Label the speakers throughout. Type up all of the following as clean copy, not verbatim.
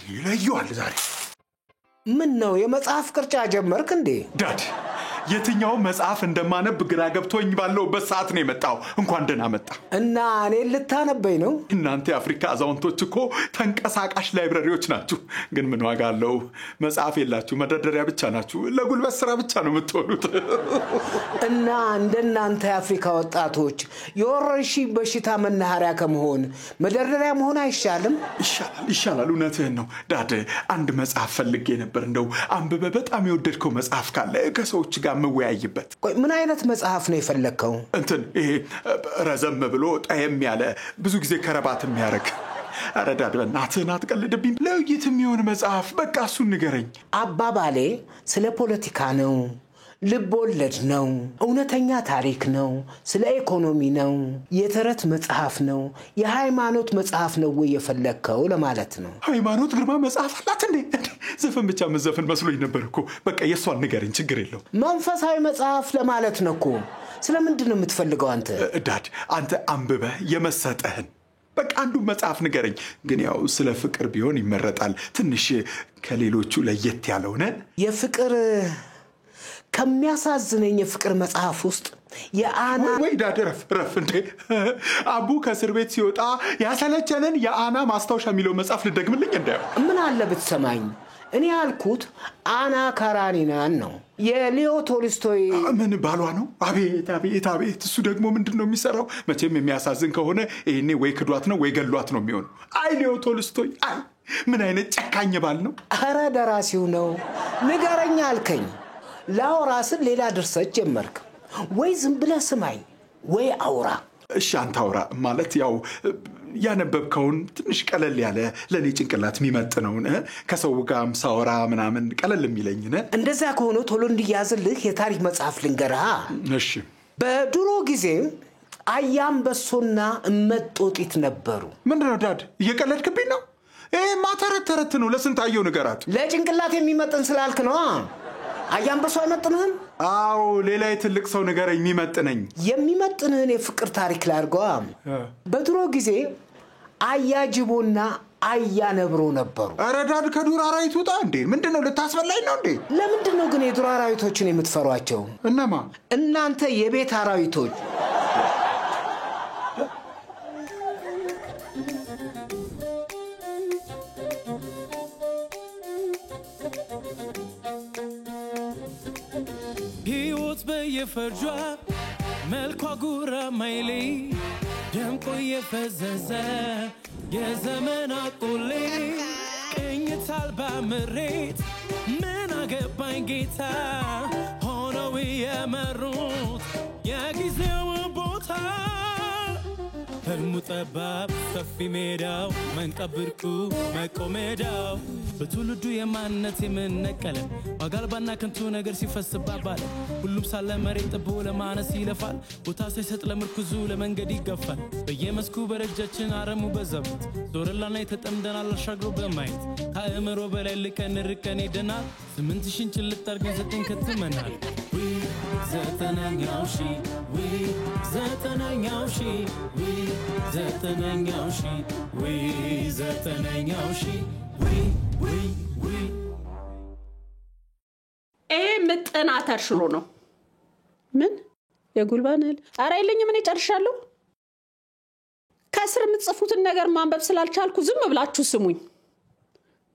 Speaker 1: ይለዩዋል ዛሬ
Speaker 2: ምን ነው የመጽሐፍ ቅርጫ ጀመርክ እንዴ
Speaker 1: ዳድ የትኛው መጽሐፍ እንደማነብ ግራ ገብቶኝ ባለውበት ሰዓት ነው የመጣው እንኳን ደህና መጣ
Speaker 2: እና እኔ ልታነበኝ ነው
Speaker 1: እናንተ የአፍሪካ አዛውንቶች እኮ ተንቀሳቃሽ ላይብረሪዎች ናችሁ ግን ምን ዋጋ አለው መጽሐፍ የላችሁ መደርደሪያ ብቻ ናችሁ ለጉልበት ስራ ብቻ ነው የምትሆኑት
Speaker 2: እና እንደናንተ የአፍሪካ ወጣቶች የወረርሺ በሽታ መናኸሪያ ከመሆን መደርደሪያ መሆን አይሻልም
Speaker 1: ይሻላል እውነትህን ነው ዳድ አንድ መጽሐፍ ፈልጌ ነበር እንደው አንብበ በጣም የወደድከው መጽሐፍ ካለ ከሰዎች ጋር መወያይበት
Speaker 2: ቆይ ምን አይነት መጽሐፍ ነው የፈለከው
Speaker 1: እንትን ይሄ ረዘም ብሎ ጣየም ያለ ብዙ ጊዜ ከረባት የሚያረግ አረዳድ በእናትህ አትቀልድብኝ ለውይይት የሚሆን መጽሐፍ በቃ እሱን ንገረኝ
Speaker 2: አባባሌ ስለ ፖለቲካ ነው ልቦለድ ነው እውነተኛ ታሪክ ነው ስለ ኢኮኖሚ ነው የተረት መጽሐፍ ነው የሃይማኖት መጽሐፍ ነው ወይ የፈለከው ለማለት ነው
Speaker 1: ሃይማኖት ግርማ መጽሐፍ አላት እንዴ ዘፈን ብቻ መዘፈን መስሎኝ ነበርኩ በቃ የሷን ንገረኝ ችግር የለው
Speaker 2: መንፈሳዊ መጽሐፍ ለማለት ነውኮ ስለምንድን ነው የምትፈልገው አንተ
Speaker 1: ዳድ አንተ አንብበ የመሰጠህን በቃ አንዱ መጽሐፍ ንገረኝ ግን ያው ስለ ፍቅር ቢሆን ይመረጣል ትንሽ ከሌሎቹ ለየት ያለው ነው
Speaker 2: የፍቅር ከሚያሳዝነኝ የፍቅር መጽሐፍ ውስጥ የአና
Speaker 1: ወይ ዳድረፍ ረፍ እንዴ አቡ ከእስር ቤት ሲወጣ ያሰለቸንን የአና ማስታወሻ የሚለው መጽሐፍ ልደግምልኝ እንዳው
Speaker 2: ምን አለ ብትሰማኝ እኔ ያልኩት አና ካራኒናን ነው የሊዮ ቶልስቶይ
Speaker 1: ምን ባሏ ነው አቤት እሱ ደግሞ ምንድነው የሚሰራው መቼም የሚያሳዝን ከሆነ ይሄኔ ወይ ክዷት ነው ወይ ገሏት ነው የሚሆነው አይ ሊዮ ቶልስቶይ አይ ምን አይነት ጨካኝ ባል ነው
Speaker 2: አረ ደራሲው ነው ንገረኛ አልከኝ ላውራስን ሌላ ድርሰት ጀመርክ ወይ ዝም ብለህ ስማኝ ወይ አውራ
Speaker 1: እሺ አንተ አውራ ማለት ያው ያነበብከውን ትንሽ ቀለል ያለ ለኔ ጭንቅላት የሚመጥነው ከሰው ጋርም ሳወራ ምናምን ቀለል የሚለኝ
Speaker 2: እንደዛ ከሆነ ቶሎ እንዲያዝልህ የታሪክ መጽሐፍ ልንገርሃ
Speaker 1: እሺ
Speaker 2: በድሮ ጊዜ አያንበሶና እመጦጢት ነበሩ
Speaker 1: ምንድነው ዳድ እየቀለድክብኝ ነው ማተረት ነው ለስንታየው ንገራት
Speaker 2: ለጭንቅላት የሚመጥን ስላልክ ነው አያንበሶ አይመጥንህም
Speaker 1: አዎ ሌላ ትልቅ ሰው ንገረኝ የሚመጥነኝ
Speaker 2: የሚመጥንህን የፍቅር ታሪክ ላድርገዋ በድሮ ጊዜ አያጅቦና አያነብሮ ነበሩ
Speaker 1: አረዳድ ከዱር አራዊት ወጣ እንዴ ምንድነው ልታስበላኝ ነው እንዴ
Speaker 2: ለምንድነው ግን የዱር አራዊቶችን የምትፈሯቸው
Speaker 1: እነማ
Speaker 2: እናንተ የቤት አራዊቶች
Speaker 3: የፈርጇ መልኳ ጉራ ማይሌ ደምቆ የፈዘዘ የዘመን አቁሌ ቅኝት አልባ ምሬት ምን አገባኝ ጌታ ሆነው የመሩት የጊዜው ቦታ ህልሙ ጠባብ ሰፊ ሜዳው መንቀብርቁ መቆሜዳው በትውልዱ የማንነት የምንነቀለ ዋጋልባና ከንቱ ነገር ሲፈስባባል ሁሉም ሳለ መሬት ጥቦ ለማነስ ይለፋል ቦታ ሳይሰጥ ለምርኩዙ ለመንገድ ይገፋል በየመስኩ በረጃችን አረሙ በዘቡት ዞርላና የተጠምደናል አሻግሮ በማየት ከአእምሮ በላይ ልቀን ርቀን ሄደናል 8000 ጭልጥ አድርገን ዘጠኝ ከትመናል ዘጠነኛው ሺ ዘጠነኛው ሺ ዘጠነኛው ሺ ዘጠነኛው ሺ
Speaker 4: ምጥናት አርሽሮ ነው ምን የጉልባናል አራይልኝ ምን ይጨርሻለሁ ከስር የምትጽፉትን ነገር ማንበብ ስላልቻልኩ ዝም ብላችሁ ስሙኝ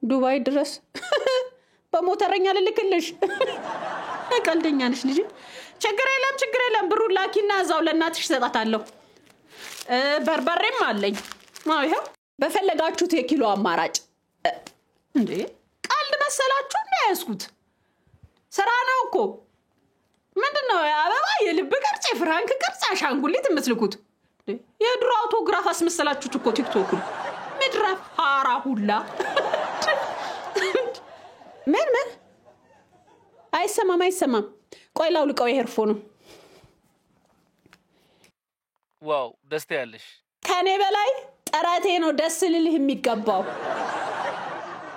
Speaker 4: ዱባይ ድረስ በሞተረኛ ልልክልሽ ቀልደኛ ነሽ ልጅ ችግር የለም ብሩ ላኪና እዛው ለእናትሽ ሰጣታለሁ በርበሬም አለኝ አዎ ይሄው በፈለጋችሁት የኪሎ አማራጭ እንዴ ቀልድ መሰላችሁ እና ያስኩት ስራ ነው እኮ ምንድነው አበባ የልብ ቅርጽ ፍራንክ ቅርጽ አሻንጉሊት የምትልኩት የድሮ አውቶግራፍ አስመሰላችሁት እኮ ቲክቶክ ምድራፍ ሃራ ሁላ ምን አይሰማም ቆይ ላውልቀው የሄርፎኑ
Speaker 5: ዋው ደስታ ያለሽ
Speaker 4: ከኔ በላይ ጠራቴ ነው ደስ ልልህ የሚገባው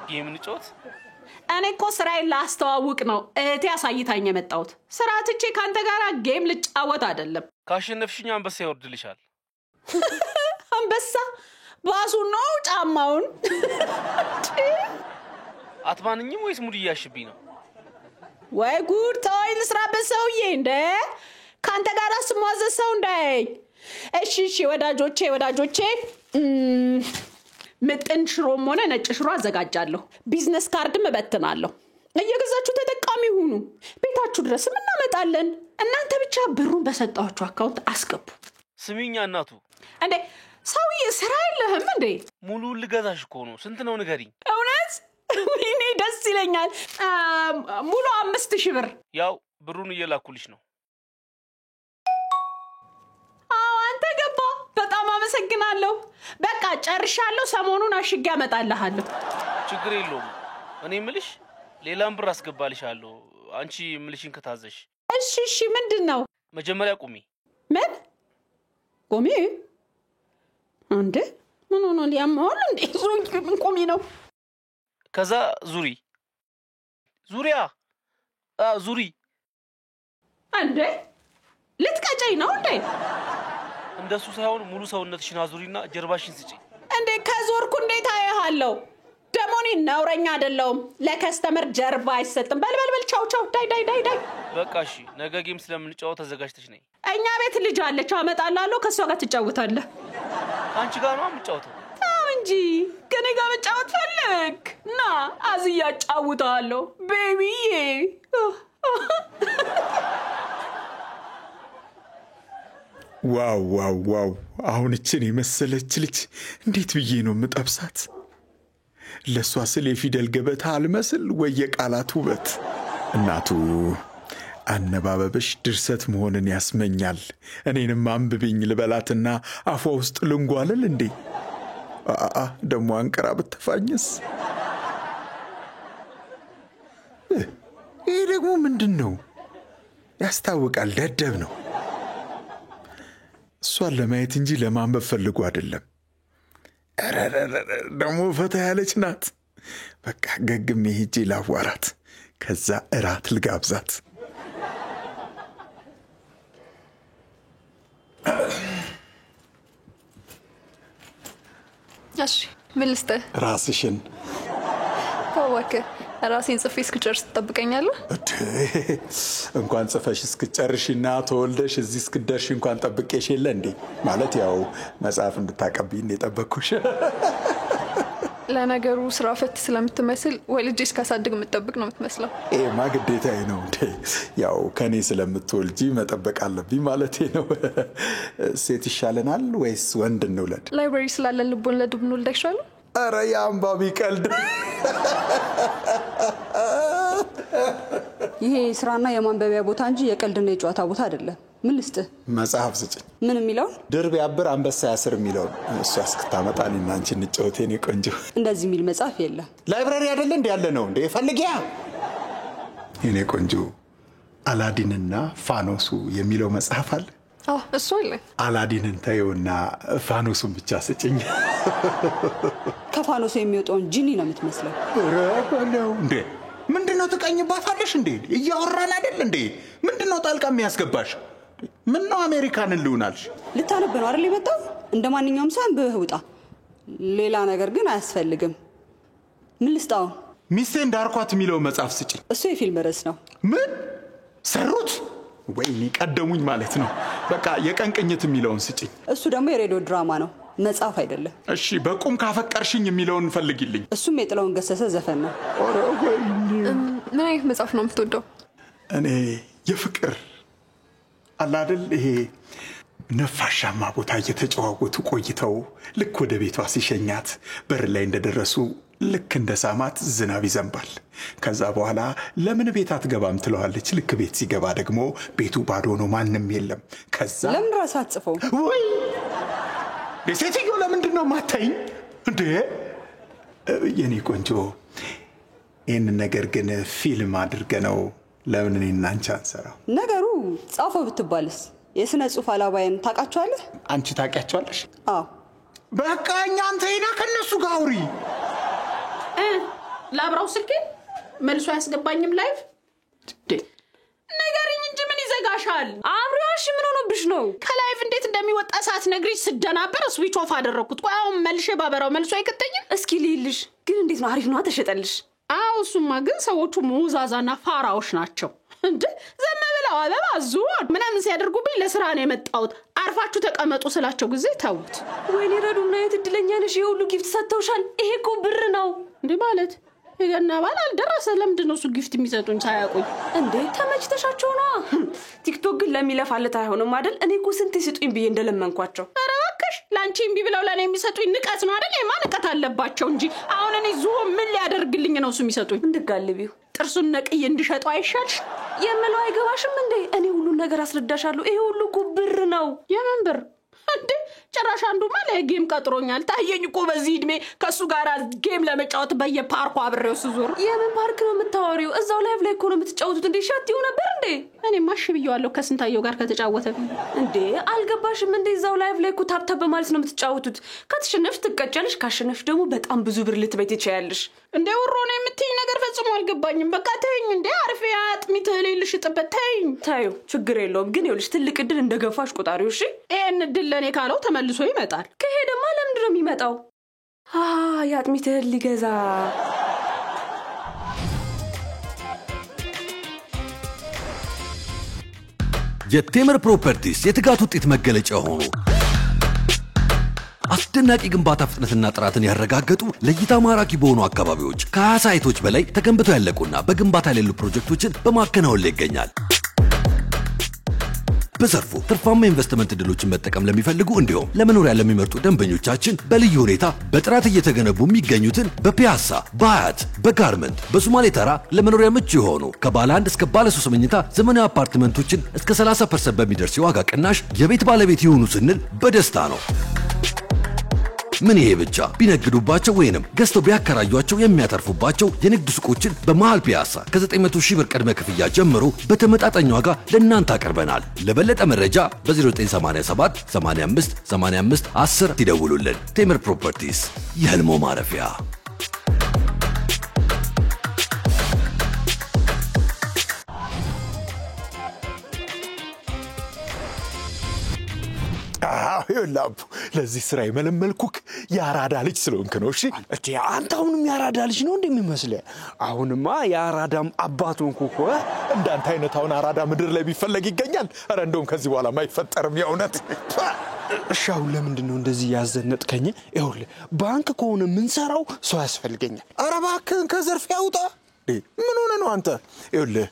Speaker 5: ጌም ንጮት
Speaker 4: እኔ እኮ ስራዬን ላስተዋውቅ ነው እህቴ አሳይታኝ የመጣሁት ስራትቼ ካንተ ጋር ጌም ልጫወት አይደለም
Speaker 5: ካሸነፍሽኝ አንበሳ ይወርድልሻል
Speaker 4: አንበሳ ባሱ ነው ጫማውን
Speaker 5: አትማንኝም ወይስ ሙድ እያሽብኝ ነው?
Speaker 4: ወይ ጉድ ተወኝ ልስራበት ሰውዬ እንደ ካንተ ጋር አስሟዘዝ ሰው እንዳይ እሺ ወዳጆቼ ምጥን ሽሮም ሆነ ነጭ ሽሮ አዘጋጃለሁ ቢዝነስ ካርድም እበትናለሁ እየገዛችሁ ተጠቃሚ ሁኑ ቤታችሁ ድረስም እናመጣለን እናንተ ብቻ ብሩን በሰጣችሁ አካውንት አስገቡ
Speaker 5: ስሚኛ እናቱ
Speaker 4: እንዴ ሰውዬ ስራ የለህም እንዴ
Speaker 5: ሙሉ ልገዛሽ እኮ ነው ስንት ነው ንገሪኝ
Speaker 4: እውነት ወይኔ ደስ ይለኛል ሙሉ 5000 ብር
Speaker 5: ያው ብሩን እየላኩልሽ ነው
Speaker 4: አንተ ገባ በጣም አመሰግናለሁ በቃ ጨርሻለሁ ሰሞኑን አሽጌ አመጣልሃለሁ
Speaker 5: ችግር የለውም እኔ ምልሽ ሌላም ብር አስገባልሻለሁ አንቺ ምልሽን ከታዘሽ
Speaker 4: እሺ ምንድነው
Speaker 5: መጀመሪያ
Speaker 4: ቁሚ እንዴ ምን ሆነ ሊያማው እንዴ ቁሚ ነው
Speaker 5: ከዛ ዙሪያ ዙሪ
Speaker 4: እንዴ ልትቀጨኝ ነው እንዴ
Speaker 5: እንደሱ ሳይሆን ሙሉ ሰውነትሽን አዙሪና ጀርባሽን ስጪ
Speaker 4: እንዴ ከዞርኩ እንዴት አያሃለሁ ደሞኒ ነውረኛ አይደለም ለከስተመር ጀርባ አይሰጥም በልበል ቻው ዳይ
Speaker 5: በቃ እሺ ነገ ጌም ስለምንጫወት ተዘጋጅተሽ ነይ
Speaker 4: እኛ ቤት ልጅ አለች አመጣላለሁ ከሷ ጋር ትጫወታለህ
Speaker 5: አንቺ ጋር ነው የምጫወተው
Speaker 4: እንጂ ከኔ ጋር መጫወት ፈልግ ና አዝያ ጫውታለሁ ቤቢዬ
Speaker 1: ዋው አሁን እቺን የመሰለች ልጅ እንዴት ብዬ ነው የምጠብሳት ለሷ ስለ ፊደል ገበታ አልመስል ወይ የቃላት ውበት እናቱ አነባበብሽ ድርሰት መሆንን ያስመኛል እኔንም አንብብኝ ልበላትና አፏ ውስጥ ልንጓለል እንዴ ደሞ አንቀራ ብትፋኝስ ይሄ ደግሞ ምንድነው ያስታውቃል ደደብ ነው እሷን ለማየት እንጂ ለማንበብ ፈልጎ አይደለም ደሞ ፈታ ያለች ናት በቃ ገግሜ ሄጄ ላዋራት ከዛ እራት ልጋብዛት
Speaker 6: እሺ ምን ልስጥህ
Speaker 1: ራስሽን
Speaker 6: ታወከ ራሴን ጽፌ እስክጨርስ ትጠብቀኛለህ
Speaker 1: እንኳን ጽፈሽ እስክጨርሽና ተወልደሽ እዚህ እስክደርሽ እንኳን ጠብቄሽ የለ እንዴ ማለት ያው መጽሐፍ እንድታቀብይኝ የጠበቅኩሽ
Speaker 6: ለነገሩ ስራ ፈት ስለምትመስል ወልጄ እስካሳድግ የምትጠብቅ ነው የምትመስለው
Speaker 1: ኤማ ግዴታዬ ነው እንዴ ያው ከኔ ስለምትወልጂ መጠበቅ አለብኝ ማለቴ ነው ሴት ይሻለናል ወይስ ወንድ እንውለድ
Speaker 6: ላይብረሪ ስላለን ልቦን ለዱብ እንውልድ አይሻልም
Speaker 1: ኧረ የአንባቢ ቀልድ
Speaker 7: ይሄ ስራና የማንበቢያ ቦታ እንጂ የቀልድና የጨዋታ ቦታ አይደለም ምን ልስጥህ
Speaker 1: መጽሐፍ ስጭኝ
Speaker 7: ምን የሚለው
Speaker 1: ድርብ ያብር አንበሳ ያስር የሚለው እሱ እስክታመጣልኝ አንቺ እንጫወቴኔ ቆንጆ
Speaker 7: እንደዚህ የሚል መጽሐፍ የለም
Speaker 1: ላይብረሪ አይደለ እንዴ ያለ ነው እንዴ ፈልጊያ የኔ ቆንጆ አላዲንና ፋኖሱ የሚለው መጽሐፍ አለ
Speaker 6: እሱ አለ
Speaker 1: አላዲንን ታየውና ፋኖሱን ብቻ ስጭኝ
Speaker 7: ከፋኖሱ የሚወጣውን ጂኒ ነው የምትመስለው
Speaker 1: ረበለው እንዴ ምንድነው ተቀኝባታለሽ እንዴ እያወራን አይደል እንዴ ምንድነው ጣልቃ የሚያስገባሽ ምንነው አሜሪካንን ልውናልሽ
Speaker 7: ልታነብ ነው አይደል የመጣው እንደማንኛውም ሰው በህውጣ ሌላ ነገር ግን አያስፈልግም ምን ልስጣው
Speaker 1: ሚስቴ እንዳርኳት የሚለው መጽሐፍ ስጭኝ
Speaker 7: እሱ የፊልም ርዕስ ነው
Speaker 1: ምን ሰሩት ወይኔ ቀደሙኝ ማለት ነው በቃ የቀን ቅኝት የሚለውን ስጭኝ
Speaker 7: እሱ ደግሞ የሬዲዮ ድራማ ነው መጽሐፍ አይደለም
Speaker 1: እሺ በቁም ካፈቀርሽኝ የሚለውን ፈልጊልኝ
Speaker 7: እሱም የጥላውን ገሰሰ ዘፈን ነው
Speaker 1: ኦረ ወይኔ
Speaker 6: ምን አይነት መጽሐፍ ነው የምትወደው
Speaker 1: እኔ የፍቅር አላደል ይሄ ነፋሻማ ቦታ እየተጨዋወቱ ቆይተው ልክ ወደ ቤቷ ሲሸኛት በር ላይ እንደደረሱ ልክ እንደ ሳማት ዝናብ ይዘንባል ከዛ በኋላ ለምን ቤት አትገባም ትለዋለች ልክ ቤት ሲገባ ደግሞ ቤቱ ባዶ ነው ማንንም የለም ከዛ
Speaker 7: ለምን ራስ አትጽፈው
Speaker 1: ወይ ለሴትዮ ለምንድነው ማታይኝ እንዴ የኔ ቆንጆ ይህን ነገር ግን ፊልም አድርገነው ለምን እኔና አንቺ አንሰራው
Speaker 7: ነገሩ ጻፈው ብትባልስ የስነ ጽሁፍ አላባይን ታውቃቸዋለህ
Speaker 1: አንቺ ታውቂያቸዋለሽ
Speaker 7: አዎ
Speaker 1: በቃ እኛ አንተ ሄዳ ከነሱ ጋር አውሪ
Speaker 4: ላብራው ስልኬ መልሶ ያስገባኝም ላይፍ ነገርኝ እንጂ ምን ይዘጋሽ ይሰማሻል
Speaker 8: አብሪያሽ ምን ሆነብሽ ነው
Speaker 4: ከላይቭ እንዴት እንደሚወጣ ሰዓት ነግሪሽ ስደናበር ስዊች ኦፍ አደረኩት ቆይ አሁን መልሼ ባበራው መልሶ አይከተኝም
Speaker 8: እስኪ ልይልሽ ግን እንዴት ነው አሪፍ ነው ተሸጠልሽ
Speaker 4: አው እሱማ ግን ሰዎቹ ሙዛዛና ፋራዎች ናቸው እንዴ ዘመብላው አለባዙ ምናምን ሲያደርጉብኝ ለስራ ነው የመጣሁት አርፋችሁ ተቀመጡ ስላቸው ጊዜ ተውት
Speaker 8: ወይኔ ረዱና የትድለኛ ነሽ የሁሉ ጊፍት ሰጥተውሻል ይሄ እኮ ብር ነው
Speaker 4: እንዴ ማለት የገና ባል አልደረሰ ለምንድን ነው እሱ ጊፍት የሚሰጡኝ ሳያውቁኝ
Speaker 8: እንዴ ተመችተሻቸው ነው ቲክቶክ ግን ለሚለፋለት አይሆንም አይደል እኔ እኮ ስንት ይስጡኝ ብዬ እንደለመንኳቸው
Speaker 4: ኧረ እባክሽ ላንቺ እምቢ ብለው ለኔ የሚሰጡኝ ንቀት ነው አይደል የማንቀት አለባቸው እንጂ አሁን እኔ ዙ ምን ሊያደርግልኝ ነው እሱ የሚሰጡኝ
Speaker 8: እንድጋልቢው
Speaker 4: ጥርሱን ነቅዬ እንድሸጠው አይሻልሽ
Speaker 8: የምለው አይገባሽም እንዴ እኔ ሁሉ ነገር አስረዳሻለሁ ይሄ ሁሉ እኮ ብር ነው
Speaker 4: የምን ብር እንዴ ጭራሽ አንዱ ማለት ጌም ቀጥሮኛል ታየኝ እኮ በዚህ እድሜ ከሱ ጋር ጌም ለመጫወት በየፓርኩ አብሬው ስዞር
Speaker 8: የምን ፓርክ ነው የምታወሪው እዛው ላይቭ ላይ እኮ ነው የምትጫወቱት እንዴ ሻትዩ ነበር እንዴ
Speaker 4: እኔ ማሽ ብየዋለሁ ከስንታየው ጋር ከተጫወተ
Speaker 8: እንዴ አልገባሽም እንዴ እዛው ላይቭ ላይ እኮ ታፕታፕ በማለት ነው የምትጫወቱት ከተሸነፍሽ ትቀጨልሽ ካሸነፍሽ ደግሞ በጣም ብዙ ብር ልትበይ ትችያለሽ
Speaker 4: እንዴ ወሮ ነው የምትይኝ ነገር ፈጽሞ አልገባኝም በቃ ተይኝ እንዴ አርፌ አጥሚት ለይልሽ ጥበት ተይኝ
Speaker 8: ታዩ ችግር የለውም ግን ይኸውልሽ ትልቅ እድል እንደገፋሽ ቆጣሪው እሺ
Speaker 4: ይሄን እድል ለኔ ካለው ተመልሶ ይመጣል
Speaker 8: ከሄደማ ለምንድን ነው የሚመጣው ያጥሚት ሊገዛ
Speaker 9: የቴምር ፕሮፐርቲስ የትጋት ውጤት መገለጫ ሆኖ አስደናቂ ግንባታ ፍጥነትና ጥራትን ያረጋገጡ ለእይታ ማራኪ በሆኑ አካባቢዎች ከ20 ሳይቶች በላይ ተገንብተው ያለቁና በግንባታ ላይ ያሉ ፕሮጀክቶችን በማከናወን ላይ ይገኛል። በዘርፉ ትርፋማ ኢንቨስትመንት ዕድሎችን መጠቀም ለሚፈልጉ እንዲሁም ለመኖሪያ ለሚመርጡ ደንበኞቻችን በልዩ ሁኔታ በጥራት እየተገነቡ የሚገኙትን በፒያሳ፣ በአያት፣ በጋርመንት፣ በሶማሌ ተራ ለመኖሪያ ምቹ የሆኑ ከባለ 1 እስከ ባለ 3 መኝታ ዘመናዊ አፓርትመንቶችን እስከ 30% በሚደርስ የዋጋ ቅናሽ የቤት ባለቤት ይሁኑ ስንል በደስታ ነው። ምን ይሄ ብቻ ቢነግዱባቸው ወይንም ገዝተው ቢያከራዩአቸው የሚያተርፉባቸው የንግድ ሱቆችን በመሃል ፒያሳ ከ900,000 ብር ቅድመ ክፍያ ጀምሮ በተመጣጣኝ ዋጋ ለእናንተ አቀርበናል። ለበለጠ መረጃ በ0987 85 85 10 ይደውሉልን። ቴምር ፕሮፐርቲስ የህልሞ ማረፊያ።
Speaker 1: ይላቡ ለዚህ ስራ የመለመልኩክ ያራዳ ልጅ ስለሆንክ ነው እሺ
Speaker 2: እቺ አንተ አሁንም ያራዳ ልጅ ነው እንደሚመስልህ አሁንማ ያራዳም አባቱ እንኩ
Speaker 1: እንዳንተ አይነት አሁን አራዳ ምድር ላይ ቢፈለግ ይገኛል አረ እንደውም ከዚህ በኋላ ማይፈጠርም የእውነት
Speaker 2: እሻው ለምንድን ነው እንደዚህ ያዘነጥከኝ ይኸውልህ ባንክ ከሆነ ምን ሰራው ሰው ያስፈልገኛል
Speaker 1: አረ እባክህን ከዘርፍ ያውጣ ምን ሆነ ነው አንተ ይኸውልህ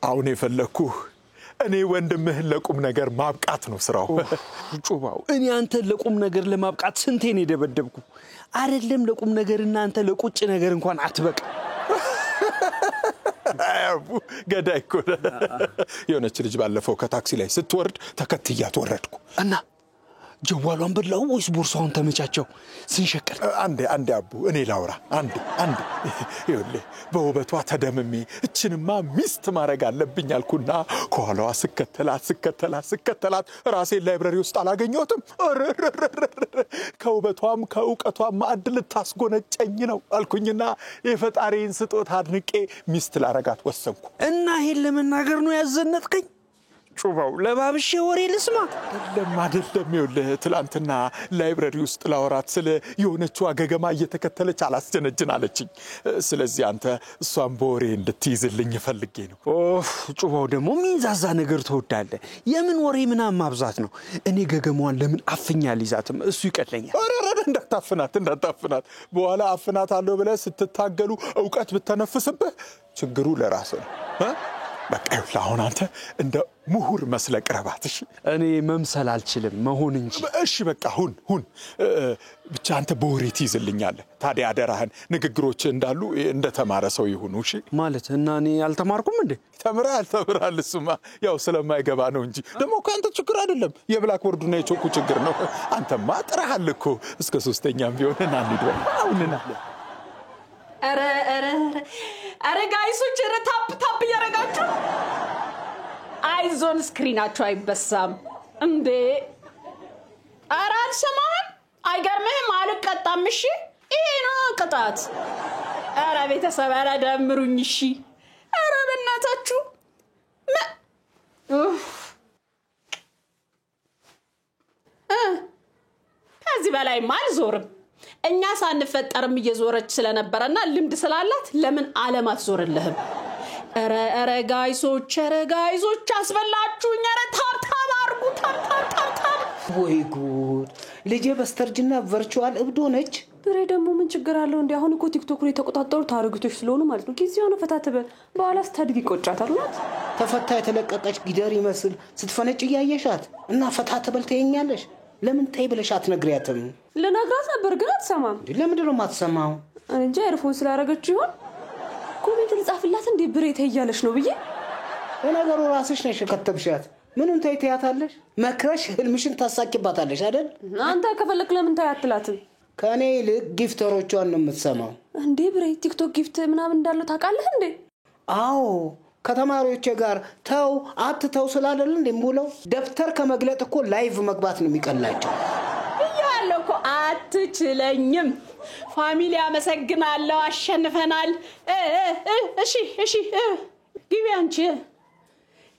Speaker 1: አሁን የፈለኩህ እኔ ወንድምህን ለቁም ነገር ማብቃት ነው ስራው
Speaker 2: ጩባው እኔ አንተ ለቁም ነገር ለማብቃት ስንቴን የደበደብኩ አይደለም ለቁም ነገርና አንተ ለቁጭ ነገር እንኳን አትበቃ
Speaker 1: አቡ ገዳይ እኮ የሆነች ልጅ ባለፈው ከታክሲ ላይ ስትወርድ ተከትያት ወረድኩ
Speaker 2: እና ጀዋሏን በላው ወይስ ቦርሳውን ተመቻቸው ስንሸቀል
Speaker 1: አንዴ አቡ እኔ ላውራ አንዴ ይኸውልህ በውበቷ ተደምሜ እችንማ ሚስት ማድረግ አለብኝ አልኩና ከኋላዋ ስከተላት ራሴን ላይብረሪ ውስጥ አላገኘሁትም ከውበቷም ከእውቀቷም ማዕድ ልታስጎነጨኝ ነው አልኩኝና የፈጣሪን ስጦታ አድንቄ ሚስት ላረጋት ወሰንኩ
Speaker 2: እና ይሄን ለመናገር ነው ያዘነጥከኝ ጩባው ለባብሼ ወሬ ልስማ
Speaker 1: አይደለም ይኸውልህ ትላንትና ላይብረሪ ውስጥ ላወራት ስለ የሆነችው አገገማ እየተከተለች አላስጀነጅናለችኝ ስለዚህ አንተ እሷን በወሬ እንድትይዝልኝ ፈልጌ ነው
Speaker 2: ጩባው ደግሞ ሚንዛዛ ነገር ተወዳለ የምን ወሬ ምናምን ማብዛት ነው እኔ ገገሟን ለምን አፍኛ ሊዛትም እሱ ይቀለኛል
Speaker 1: አረረረ እንዳታፍናት በኋላ አፍናት አለው ብለህ ስትታገሉ ዕውቀት ብትነፍስብህ ችግሩ ለራስ ነው በቃ ይኸውልህ አሁን አንተ እንደ ምሁር መስለቅ ረባትሽ
Speaker 2: እኔ መምሰል አልችልም መሆን እንጂ
Speaker 1: እሺ በቃ ሁን ብቻ አንተ በወሬ ትይዝልኛለህ ታዲያ አደራህን ንግግሮች እንዳሉ እንደተማረ ሰው ይሁኑ እሺ
Speaker 2: ማለት እና እኔ አልተማርኩም እንዴ
Speaker 1: ተምራል እሱማ ያው ስለማይገባ ነው እንጂ ደግሞ ካንተ ችግር አይደለም የብላክ ቦርዱና የቾኩ ችግር ነው አንተማ ጥራሃል እኮ እስከ 3ኛም ቢሆን አንድ አሁንና
Speaker 4: አረ ጋይሶች ታፕ ያረጋችሁ አይዞን ስክሪናችሁ አይበሳም እንዴ አረ አልሰማህም አይገርምህም አልቀጣም እሺ ይሄ ነው ቅጣት አረ ቤተሰብ አረ ደምሩኝ እሺ አረ በእናታችሁ በላይማ አልዞርም እኛ ሳንፈጠርም እየዞረች ስለነበረና ልምድ ስላላት ለምን ዓለም አትዞርልህም ኧረ ጋይሶች አስበላችሁኝ ኧረ ታብታብ አርጉ ታብታብ
Speaker 2: ወይ ጉድ ልጄ በስተርጅና ቨርቹዋል እብዶ ነች
Speaker 8: ብሬ ደግሞ ምን ችግር አለው እንዴ አሁን እኮ ቲክቶክ ላይ ተቆጣጣሩ ታርግቶች ስለሆኑ ማለት ነው ጊዜው ነው ፈታተበ በኋላ ስታድግ ይቆጫታል ማለት
Speaker 2: ተፈታ የተለቀቀች ጊደር ይመስል ስትፈነጭ ያያሻት እና ፈታተበል ተየኛለሽ ለምን ታይ ብለሽ አትነግሪያትም
Speaker 8: ለነግራት ነበር ግን አትሰማም
Speaker 2: ለምንድን ነው የማትሰማው
Speaker 8: እንጂ ኤርፎን ስላደረገች ይሆን ኮሜንት ልጻፍላት እንዴ ብሬ ተያያለሽ ነው ብዬ
Speaker 2: ለነገሩ ራስሽ ነሽ ከተብሻት ምንም ታይታያታለሽ መክረሽ ህልምሽን ታሳቂባታለሽ አይደል
Speaker 8: አንተ ከፈለክ ለምን ታያትላትም
Speaker 2: ከኔ ይልቅ ጊፍተሮቿን ነው የምትሰማው
Speaker 8: እንዴ ብሬ ቲክቶክ ጊፍት ምናምን እንዳለው ታውቃለህ እንዴ
Speaker 2: አዎ ከተማሪዎቼ ጋር ተው አትተው ስላደል እንዴ ሙለው ደብተር ከመግለጥ እኮ ላይቭ መግባት ነው የሚቀላቸው
Speaker 4: ይያለው እኮ አትችለኝም ፋሚሊ አመሰግናለሁ አሸንፈናል እሺ ግቢ አንቺ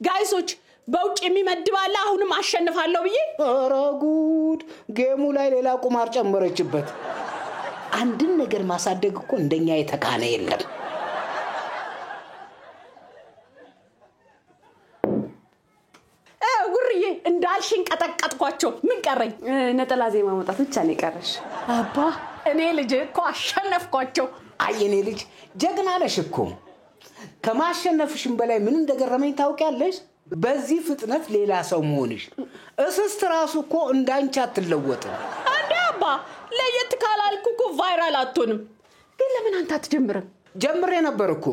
Speaker 4: ጋይሶች በውጭ የሚመድባለ አሁንም አሸንፋለሁ ብዬ
Speaker 2: ኧረ ጉድ ጌሙ ላይ ሌላ ቁማር ጨመረችበት አንድን ነገር ማሳደግ እኮ እንደኛ የተካነ የለም
Speaker 4: ጉርዬ እንዳልሽን ቀጠቀጥኳቸው ምን ቀረኝ
Speaker 8: ነጠላ ዜማ ማውጣት ብቻ ነው ቀረሽ
Speaker 4: አባ እኔ ልጅ እኮ አሸነፍኳቸው
Speaker 2: አየኔ ልጅ ጀግና ነሽ እኮ ከማሸነፍሽም በላይ ምን እንደገረመኝ ታውቂያለሽ በዚህ ፍጥነት ሌላ ሰው መሆንሽ እስስት ራሱ እኮ እንዳንቺ አትለወጥም
Speaker 4: አንዴ አባ ለየት ካላልኩ እኮ ቫይራል አትሆንም ግን ለምን አንተ አትጀምርም
Speaker 2: ጀምሬ ነበር እኮ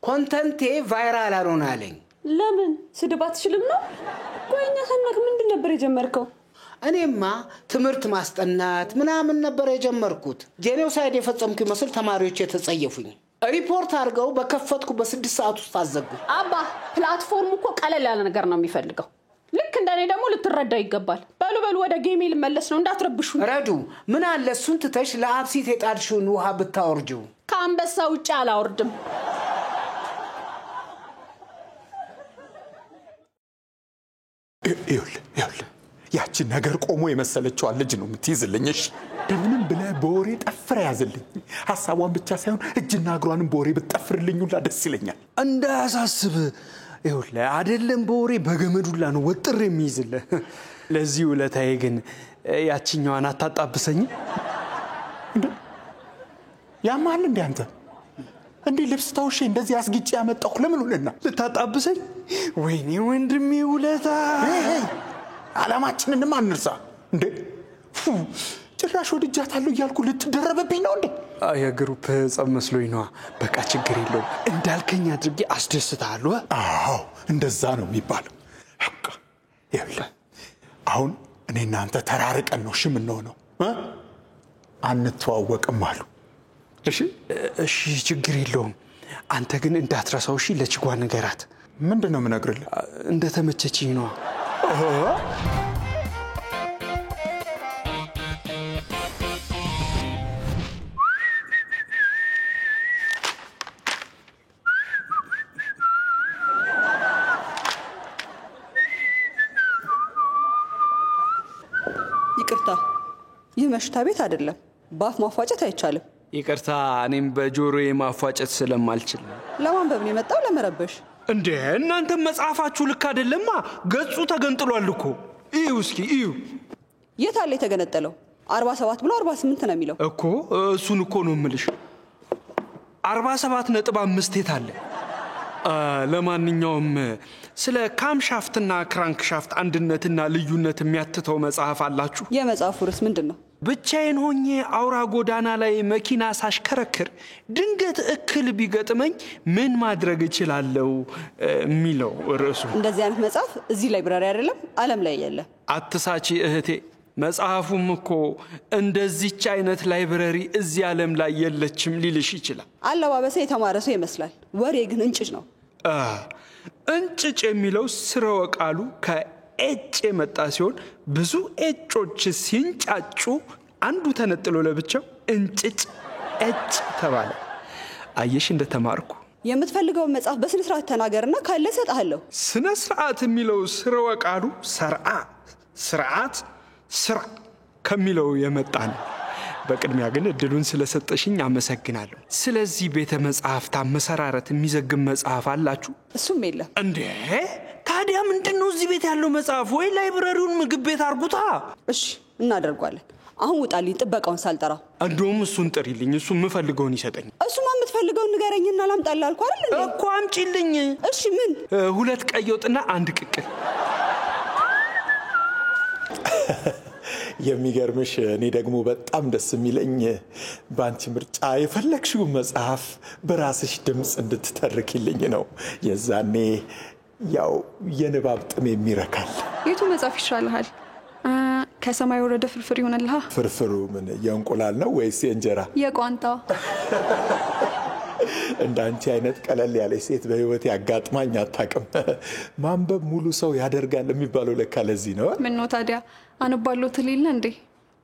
Speaker 2: ኮንተንቴ ቫይራል አልሆነ አለኝ
Speaker 8: ለምን ስድብ አትችልም ነው ቆይኛ ሰነክ ምንድን ነበር የጀመርከው
Speaker 2: እኔማ ትምህርት ማስጠናት ምናምን ነበር የጀመርኩት ጄኖሳይድ የፈጸምኩ መስል ተማሪዎች የተጸየፉኝ ሪፖርት አድርገው በከፈትኩ በ6 ሰዓት ውስጥ አዘጉ
Speaker 4: አባ ፕላትፎርሙ እኮ ቀለል ያለ ነገር ነው የሚፈልገው ልክ እንደኔ ደግሞ ልትረዳ ይገባል በሉ ወደ ጌም ልመለስ ነው እንዳትረብሹ
Speaker 2: ረዱ ምን አለ እሱን ትተሽ ለአብሲት የጣድሽውን ውሃ ብታወርጂው
Speaker 4: ከአንበሳ ውጭ አላወርድም
Speaker 1: ይኸውልህ ያቺ ነገር ቆሞ የመሰለችው ልጅ ነው የምትይዝልኝሽ እንደምንም ብለህ በወሬ ጠፍረ ያዝልኝ ሐሳቧን ብቻ ሳይሆን እጅና እግሯንም በወሬ ብትጠፍርልኝ ሁላ ደስ ይለኛል
Speaker 10: እንዳያሳስብ ይኸውልህ አይደለም በወሬ በገመዱላ ነው ወጥር የሚይዝልህ ለዚህ ውለታዬ ግን ያቺኛዋን አታጣብሰኝ
Speaker 1: ያማል እንዴ አንተ እንዴ ልብስ ታውሽ እንደዚህ አስግጬ ያመጣሁ ለምን ሆነና
Speaker 10: ልታጣብሰኝ ወይኔ ወንድሜ ውለታ
Speaker 1: አላማችንንም አንርሳ እንዴ ጭራሽ ወድጃታለሁ እያልኩ ልትደረበብኝ ነው እንዴ
Speaker 10: የግሩፕ ጸብ መስሎኝ ነው በቃ ችግር የለውም እንዳልከኝ አድርጌ አስደስታለሁ
Speaker 1: አዎ እንደዛ ነው የሚባለው በቃ ይኸውልህ አሁን እኔና አንተ ተራርቀን ነው ሽም ነው አንተዋወቅም አሉ
Speaker 10: እሺ ችግር የለውም አንተ ግን እንዳትረሳው እሺ ለችጓ ነገራት
Speaker 1: ምንድነው ምነግርልህ
Speaker 10: እንደተመቸችኝ ነው
Speaker 7: ይቅርታ ይህ መሽታ ቤት አይደለም ባፍ ማፏጨት አይቻልም
Speaker 10: ይቅርታ እኔም በጆሮዬ ማፏጨት ስለማልችል
Speaker 7: ለማንበብ ነው የመጣው ለመረበሽ
Speaker 10: እንዴ እናንተ መጽሐፋችሁ ልክ አይደለማ ገጹ ተገንጥሏል እኮ እዩ እስኪ እዩ
Speaker 7: የት አለ የተገነጠለው 47 ብሎ 48 ነው የሚለው
Speaker 10: እኮ እሱን እኮ ነው የምልሽ 47.5 የት አለ ለማንኛውም ስለ ካምሻፍትና ክራንክሻፍት አንድነትና ልዩነት የሚያትተው መጽሐፍ አላችሁ
Speaker 7: የመጽሐፉ ርዕስ ምንድነው
Speaker 10: ብቻዬን ሆኜ አውራ ጎዳና ላይ መኪና ሳሽከረክር ድንገት እክል ቢገጥመኝ ምን ማድረግ እችላለሁ የሚለው ርዕሱ
Speaker 7: እንደዚህ አይነት መጽሐፍ እዚህ ላይብራሪ አይደለም ዓለም ላይ ያለ
Speaker 10: አትሳቺ እህቴ መጽሐፉም እኮ እንደዚህች አይነት ላይብራሪ እዚህ ዓለም ላይ የለችም ሊልሽ ይችላል
Speaker 7: አለባበሰ የተማረ ሰው ይመስላል ወሬ ግን እንጭጭ ነው
Speaker 10: እንጭጭ የሚለው ስርወ ቃሉ ከኤጭ የመጣ ሲሆን ብዙ ኤጮች ሲንጫጩ አንዱ ተነጥሎ ለብቻው እንጭጭ ኤጭ ተባለ አየሽ እንደተማርኩ
Speaker 7: የምትፈልገው መጽሐፍ በስነ ስርዓት ተናገርና ካለ ሰጣለሁ
Speaker 10: ስነ ስርዓት የሚለው ስርወ ቃሉ ሰርዓ ስርዓት ስራ ከሚለው የመጣ ነው። በቅድሚያ ግን እድሉን ስለሰጠሽኝ አመሰግናለሁ። ስለዚህ ቤተ መጽሐፍት አመሰራረት የሚዘግብ መጽሐፍ አላችሁ?
Speaker 7: እሱም የለም
Speaker 10: እንዴ? ታዲያ ምንድነው እዚህ ቤት ያለው መጽሐፍ? ወይ ላይብረሪውን ምግብ ቤት አርጉታ።
Speaker 7: እሺ እናደርጋለን። አሁን ውጣልኝ ጥበቃውን ሳልጠራ።
Speaker 10: እንደውም እሱን ጥሪልኝ፣ እሱ የምፈልገውን ይሰጠኝ።
Speaker 7: እሱማ የምትፈልገውን ንገረኝና ላምጣልህ አልኩህ አይደል እንዴ?
Speaker 10: እኮ አምጪልኝ።
Speaker 7: እሺ ምን?
Speaker 10: 2 ቀይ ወጥና 1 ቅቅል።
Speaker 1: የሚገርምሽ እኔ ደግሞ በጣም ደስ የሚለኝ በአንቺ ምርጫ የፈለግሽው መጽሐፍ በራስሽ ድምፅ እንድትተርኪልኝ ነው። የዛኔ ያው የንባብ ጥም የሚረካል።
Speaker 6: የቱ መጽሐፍ ይሻልሃል? ከሰማይ ወረደ ፍርፍር ይሆንልሃ?
Speaker 1: ፍርፍሩ ምን የእንቁላል ነው ወይስ የእንጀራ?
Speaker 6: የቋንጣ።
Speaker 1: እንዳንቺ አይነት ቀለል ያለች ሴት በህይወት ያጋጥማኝ አታውቅም። ማንበብ ሙሉ ሰው ያደርጋል የሚባለው ለካ ለዚህ ነው።
Speaker 6: ምን ነው ታዲያ አንባለው ትልል እንዴ?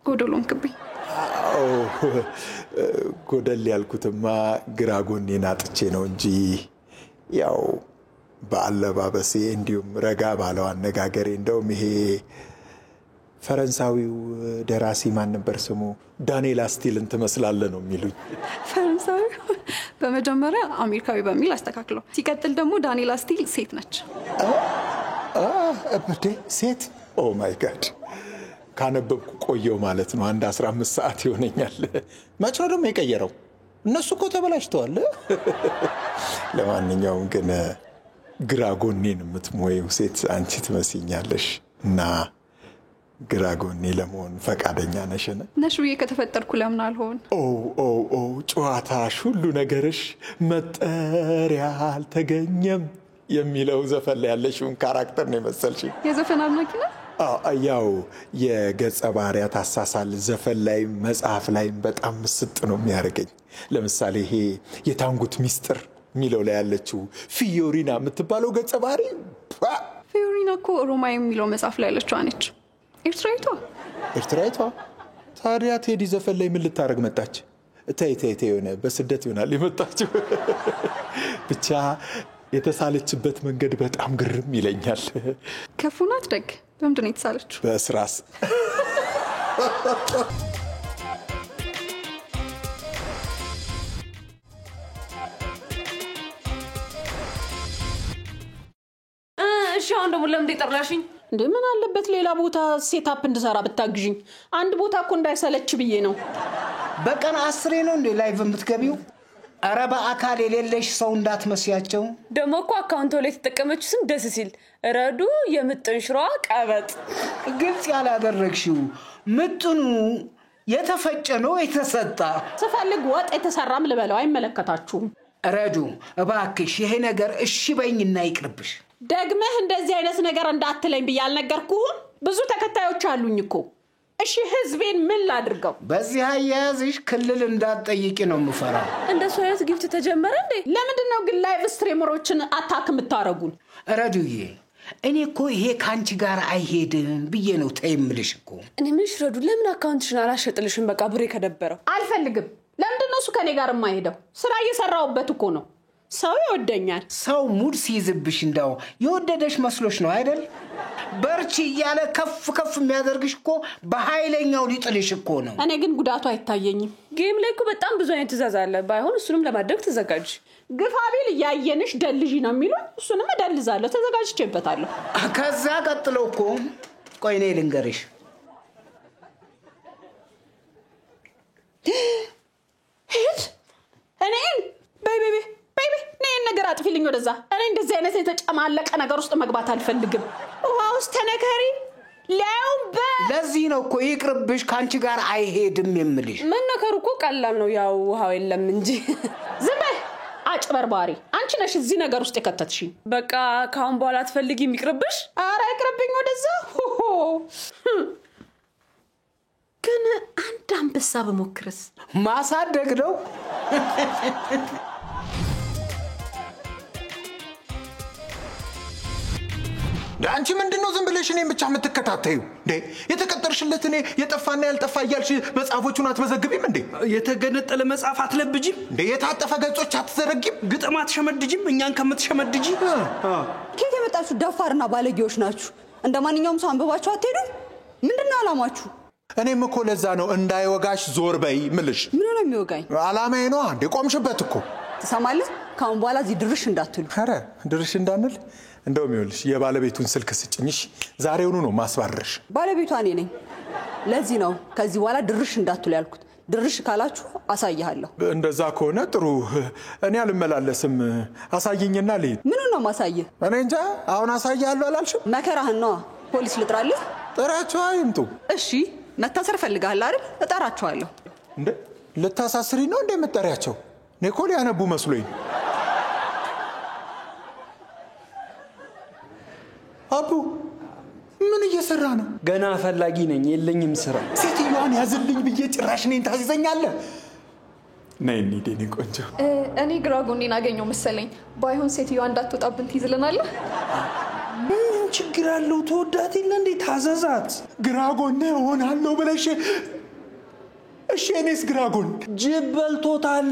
Speaker 6: ጎደሎም ክብኝ።
Speaker 1: ጎደል ያልኩትማ ግራ ጎኔን አጥቼ ነው እንጂ ያው በአለባበሴ እንዲሁም ረጋ ባለው አነጋገሬ እንደውም ይሄ ፈረንሳዊው ደራሲ ማን ነበር ስሙ? ዳንኤል አስቲልን ትመስላለህ ነው የሚሉኝ።
Speaker 6: ፈረንሳዊ? በመጀመሪያ አሜሪካዊ በሚል አስተካክለው። ሲቀጥል ደግሞ ዳንኤል አስቲል ሴት ነች።
Speaker 1: እብዴ ሴት? ኦ ማይ ጋድ! ካነበብኩ ቆየው ማለት ነው። 15 ሰዓት ይሆነኛል። መቼ ነው ደግሞ የቀየረው? እነሱ እኮ ተበላሽተዋል። ለማንኛውም ግን ግራ ጎኔን የምትሞየው ሴት አንቺ ትመስኛለሽ እና ግራ ጎኔ ለመሆን ፈቃደኛ ነሽን?
Speaker 6: ነሽ ብዬ ከተፈጠርኩ ለምን አልሆን?
Speaker 1: ጨዋታሽ፣ ሁሉ ነገርሽ መጠሪያ አልተገኘም የሚለው ዘፈን ላይ ያለሽውን ካራክተር ነው የመሰልሽ።
Speaker 6: የዘፈን አድናቂ ነህ?
Speaker 1: ያው የገጸ ባህሪያት አሳሳል ዘፈን ላይ መጽሐፍ ላይ በጣም ምስጥ ነው የሚያደርገኝ። ለምሳሌ ይሄ የታንጉት ሚስጥር የሚለው ላይ ያለችው ፊዮሪና የምትባለው ገጸ ባህሪ።
Speaker 6: ፊዮሪና እኮ ሮማይ የሚለው መጽሐፍ ላይ ያለችው ነች። ኤርትራዊቷ?
Speaker 1: ታዲያ ቴዲ ዘፈን ላይ ምን ልታረግ መጣች? ተይ የሆነ በስደት ይሆናል የመጣችው። ብቻ የተሳለችበት መንገድ በጣም ግርም ይለኛል።
Speaker 6: ክፉ ናት ደግ? በምንድን ነው የተሳለችው?
Speaker 1: በስራስ።
Speaker 8: እሺ አሁን ደግሞ ለምን ጠራሽኝ?
Speaker 4: እንዴ ምን አለበት ሌላ ቦታ ሴታፕ እንድሰራ ብታግዥኝ? አንድ ቦታ እኮ እንዳይሰለች ብዬ ነው።
Speaker 2: በቀን 10 ነው እንዴ ላይቭ የምትገቢው? አረ በአካል የሌለሽ ሰው እንዳትመስያቸው።
Speaker 8: ደግሞ እኮ አካውንት ላይ ተጠቀመችው ስም ደስ ሲል ረዱ የምጥን ሽሯ ቀበጥ።
Speaker 2: ግልጽ ያላደረግሽው ምጥኑ የተፈጨ ነው የተሰጣ?
Speaker 4: ስፈልግ ወጥ የተሰራም ልበለው አይመለከታችሁም።
Speaker 2: ረዱ እባክሽ ይሄ ነገር እሺ በይኝና ይቅርብሽ።
Speaker 4: ደግመህ እንደዚህ አይነት ነገር እንዳትለኝ ብያል ነገርኩህ። ብዙ ተከታዮች አሉኝ እኮ። እሺ ህዝቤን ምን ላድርገው?
Speaker 2: በዚህ አያያዝሽ ክልል እንዳትጠይቂ ነው የምፈራው።
Speaker 8: እንደሱ አይነት ጊፍት ተጀመረ እንዴ?
Speaker 4: ለምንድን ነው ግን ላይቭ ስትሪመሮችን አታክ የምታረጉን?
Speaker 2: ረዱዬ እኔ እኮ ይሄ ካንቺ ጋር አይሄድም ብዬ ነው ተይምልሽ እኮ።
Speaker 8: እኔ ምንሽ ረዱ ለምን አካውንትሽን አላሸጥልሽም? በቃ ብሬ ከደበረው
Speaker 4: አልፈልግም። ለምንድን ነው እሱ ከኔ ጋር የማይሄደው? ስራ እየሰራሁበት እኮ ነው። ሰው ይወደኛል።
Speaker 2: ሰው ሙድ ሲይዝብሽ እንዳው የወደደሽ መስሎሽ ነው አይደል? በርቺ እያለ ከፍ ከፍ የሚያደርግሽ እኮ በኃይለኛው ሊጥልሽ እኮ ነው።
Speaker 4: እኔ ግን ጉዳቱ አይታየኝም።
Speaker 8: ጌም ላይ እኮ በጣም ብዙ አይነት ትእዛዝ አለ። ባይሆን እሱንም ለማድረግ ተዘጋጅ።
Speaker 4: ግፋቢል ያየንሽ ደልጂ ነው የሚሉኝ። እሱንም እደልዛለሁ። ተዘጋጅቼበታለሁ።
Speaker 2: ከዛ ቀጥሎ እኮ ቆይ እኔ ልንገርሽ።
Speaker 4: እኔን ቤቢ ነኝ ነገር አጥፊልኝ ወደዛ። እኔ እንደዚህ አይነት የተጨማለቀ ነገር ውስጥ መግባት አልፈልግም። ውሃ ውስጥ ተነከሪ
Speaker 2: ለዚህ ነው እኮ ይቅርብሽ ካንቺ ጋር አይሄድም የምልሽ።
Speaker 8: መነከሩ እኮ ቀላል ነው፣ ያው ውሃው የለም እንጂ።
Speaker 4: ዝም በይ አጭበርባሪ። አንቺ ነሽ እዚህ ነገር ውስጥ የከተትሽ።
Speaker 8: በቃ ካሁን በኋላ አትፈልጊም? ይቅርብሽ።
Speaker 4: ኧረ ይቅርብኝ ወደዛ። ግን አንድ አንበሳ በሞክርስ?
Speaker 2: ማሳደግ ነው።
Speaker 1: አንቺ ምንድነው ዝም ብለሽ እኔን ብቻ የምትከታተዩ? የተቀጠርሽለት እኔ የጠፋና ያልጠፋ እያልሽ መጽሐፎቹን አትመዘግቢም እንዴ?
Speaker 10: የተገነጠለ መጽሐፍ አትለብጂም?
Speaker 1: የታጠፈ ገጾች አትዘረጊም?
Speaker 10: ግጥም አትሸመድጂም? እኛን ከምትሸመድጂ።
Speaker 7: ከየት የመጣችሁ ደፋርና ባለጌዎች ናችሁ? እንደ ማንኛውም ሰው አንብባችሁ አትሄዱም? ምንድነው አላማችሁ?
Speaker 1: እኔም እኮ ለዛ ነው እንዳይወጋሽ ዞር በይ ምልሽ።
Speaker 7: ምን ነው የሚወጋኝ?
Speaker 1: አላማዬ ነው አንዴ ቆምሽበት እኮ።
Speaker 7: ትሰማለህ? ካሁን በኋላ እዚህ ድርሽ እንዳትሉ።
Speaker 1: ኧረ ድርሽ እንዳንል። እንደውም ይኸውልሽ የባለቤቱን ስልክ ስጭኝሽ፣ ዛሬውኑ ነው ማስባረርሽ።
Speaker 7: ባለቤቷ እኔ ነኝ። ለዚህ ነው ከዚህ በኋላ ድርሽ እንዳትሉ ያልኩት። ድርሽ ካላችሁ አሳይሃለሁ።
Speaker 1: እንደዛ ከሆነ ጥሩ። እኔ አልመላለስም። አሳይኝና ልሂድ።
Speaker 7: ምን ነው ማሳይህ?
Speaker 1: እኔ እንጃ። አሁን አሳይሃለሁ አላልሽም?
Speaker 7: መከራህን ነዋ። ፖሊስ ልጥራልህ?
Speaker 1: ጥራቸው አይምጡ።
Speaker 7: እሺ መታሰር ፈልጋለህ አይደል? እጠራቸዋለሁ።
Speaker 1: እንዴ ልታሳስሪ ነው እንደ የምትጠሪያቸው? እኔ እኮ ሊያነቡ መስሎኝ። አቡ ምን እየሰራ ነው?
Speaker 10: ገና ፈላጊ ነኝ፣ የለኝም ስራ።
Speaker 1: ሴትዮዋን ያዝልኝ ብዬ ጭራሽ እኔን ታዝዘኛለህ? ነይ እንሂድ የእኔ ቆንጆ።
Speaker 6: እኔ ግራ ጎኔን አገኘው መሰለኝ። ባይሆን ሴትዮዋ እንዳትወጣብን ትይዝልናለህ?
Speaker 10: ምን ችግር አለው? ተወዳት የለ እንዴ? ታዘዛት።
Speaker 1: ግራ ጎኔ እሆናለሁ ብለሽ? እሺ እኔስ ግራ ጎን
Speaker 10: ጅብ በልቶታል።